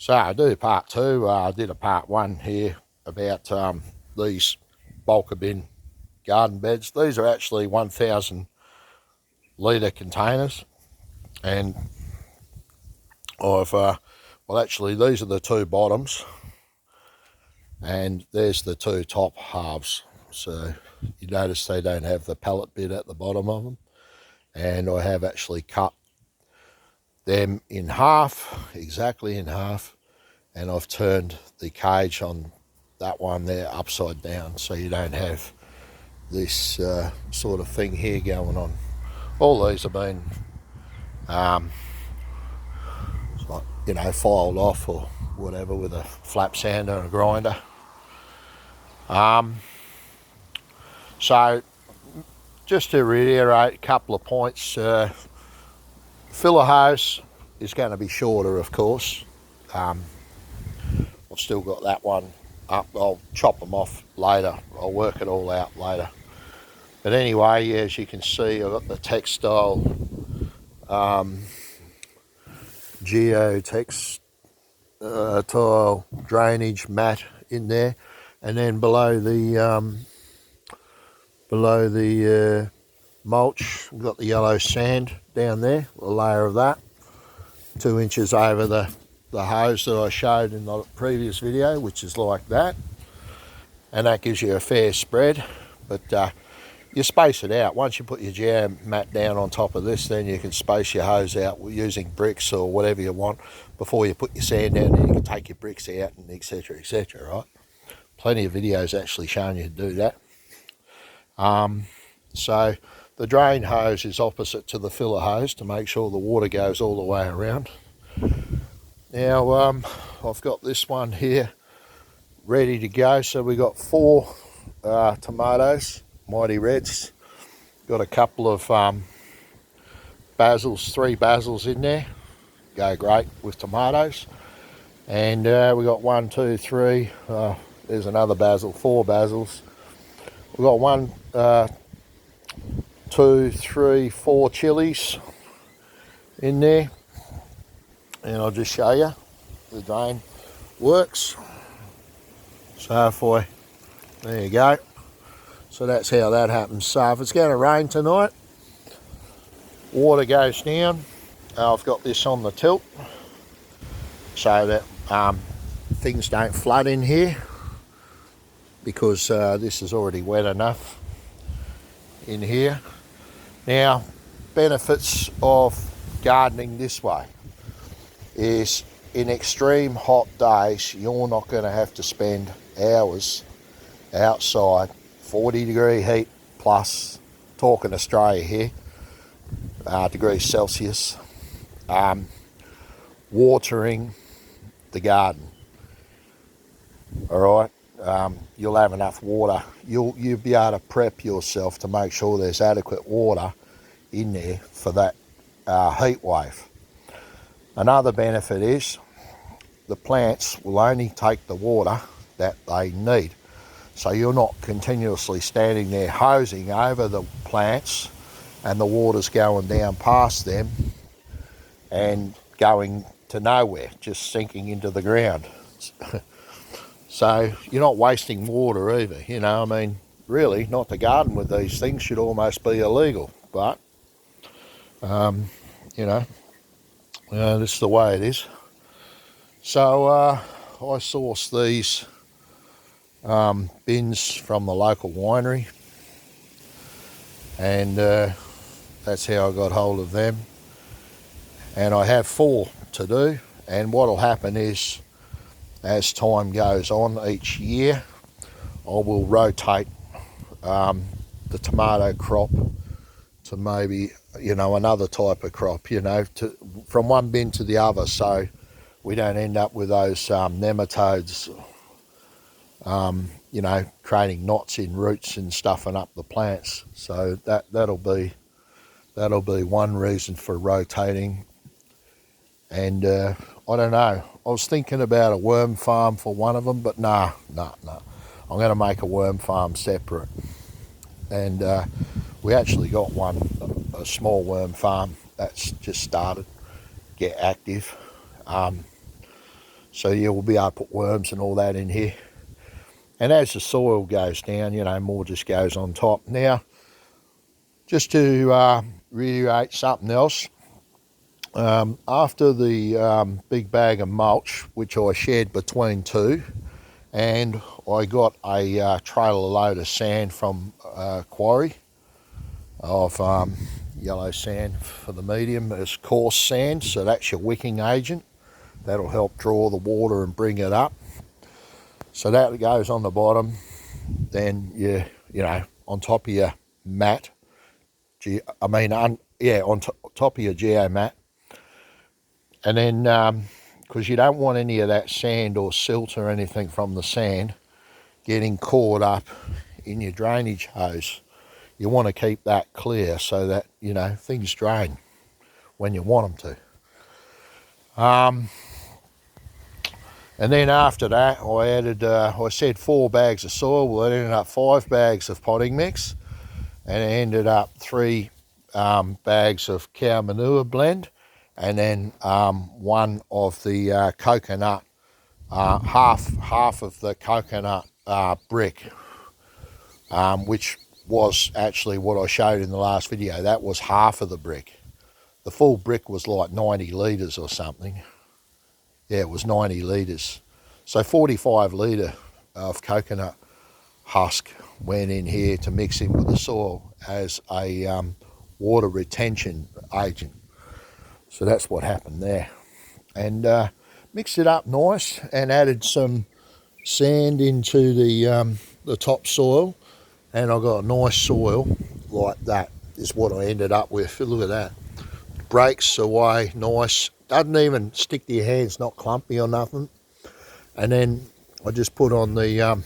So I do part two. I did a part one here about these bulk bin garden beds. These are actually 1,000 litre containers, and I've well, actually these are the two bottoms, and there's the two top halves. So you notice they don't have the pallet bit at the bottom of them, and I have actually cut them in half, exactly in half, and I've turned the cage on that one there upside down, so you don't have this sort of thing here going on. All these have been like, you know, filed off or whatever with a flap sander and a grinder. So just to reiterate a couple of points, filler hose is going to be shorter, of course. I've still got that one up. I'll chop them off later. I'll work it all out later. But anyway, as you can see, I've got the textile geotextile drainage mat in there, and then below the mulch, we've got the yellow sand down there, a layer of that, 2 inches over the hose that I showed in the previous video, which is like that, and that gives you a fair spread. But you space it out. Once you put your geo mat down on top of this, then you can space your hose out using bricks or whatever you want before you put your sand down, and you can take your bricks out, and etc, right? Plenty of videos actually showing you to do that. So the drain hose is opposite to the filler hose to make sure the water goes all the way around. Now I've got this one here ready to go. So we got 4 tomatoes, mighty reds. Got a couple of basils, 3 basils in there. Go great with tomatoes. And we got 1, 2, 3. There's another basil, 4 basils. We've got 1, 2, 3, 4 chilies in there, and I'll just show you the drain works. So there you go. So that's how that happens. So if it's going to rain tonight, water goes down. I've got this on the tilt so that things don't flood in here, because this is already wet enough in here. Now, benefits of gardening this way is in extreme hot days, you're not going to have to spend hours outside, 40-degree heat plus, talking Australia here, degrees Celsius, watering the garden. All right. You'll have enough water. You'll be able to prep yourself to make sure there's adequate water in there for that heat wave. Another benefit is the plants will only take the water that they need. So you're not continuously standing there hosing over the plants and the water's going down past them and going to nowhere, just sinking into the ground. So you're not wasting water either, you know. I mean, really, not to garden with these things should almost be illegal, but, you know, this is the way it is. So I source these bins from the local winery, and that's how I got hold of them. And I have 4 to do, and what will happen is, as time goes on each year, I will rotate the tomato crop to maybe, you know, another type of crop, you know, from one bin to the other, so we don't end up with those nematodes, you know, creating knots in roots and stuffing up the plants. So that'll be one reason for rotating. And I don't know, I was thinking about a worm farm for one of them, but nah. I'm going to make a worm farm separate. And we actually got one, a small worm farm that's just started, get active. So you will be able to put worms and all that in here. And as the soil goes down, you know, more just goes on top. Now, just to reiterate something else, after the big bag of mulch, which I shared between two, and I got a trailer load of sand from quarry of yellow sand for the medium. It's coarse sand, so that's your wicking agent. That'll help draw the water and bring it up. So that goes on the bottom. Then you know, on top of your mat, on top of your geo mat. And then, because you don't want any of that sand or silt or anything from the sand getting caught up in your drainage hose. You want to keep that clear so that, you know, things drain when you want them to. And then after that, I added, I said 4 bags of soil. Well, it ended up 5 bags of potting mix, and it ended up 3 bags of cow manure blend, and then 1 of the coconut, half of the coconut brick, which was actually what I showed in the last video. That was half of the brick. The full brick was like 90 litres or something. Yeah, it was 90 litres. So 45 litre of coconut husk went in here to mix in with the soil as a water retention agent. So that's what happened there. And mixed it up nice and added some sand into the topsoil, and I got a nice soil like that is what I ended up with. Look at that. Breaks away nice. Doesn't even stick to your hands, not clumpy or nothing. And then I just put on the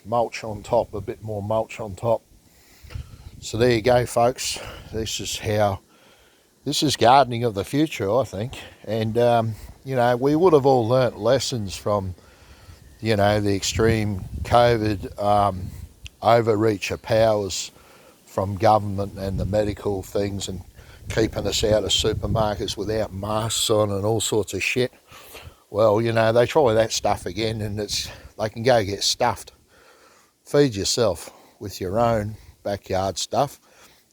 mulch on top, a bit more mulch on top. So there you go, folks. This is gardening of the future, I think. And you know, we would have all learnt lessons from, you know, the extreme COVID overreach of powers from government and the medical things, and keeping us out of supermarkets without masks on and all sorts of shit. Well, you know, they try that stuff again, and they can go get stuffed. Feed yourself with your own backyard stuff.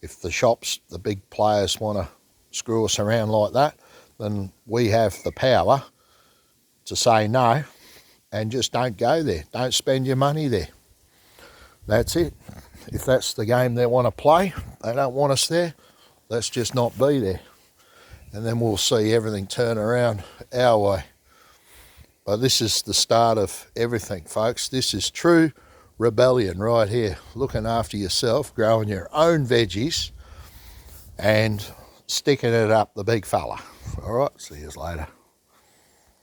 If the shops, the big players, want to screw us around like that, then we have the power to say no and just don't go there. Don't spend your money there. That's it. If that's the game they want to play, they don't want us there, let's just not be there. And then we'll see everything turn around our way. But this is the start of everything, folks. This is true rebellion right here. Looking after yourself, growing your own veggies, and sticking it up the big fella. All right, see you later.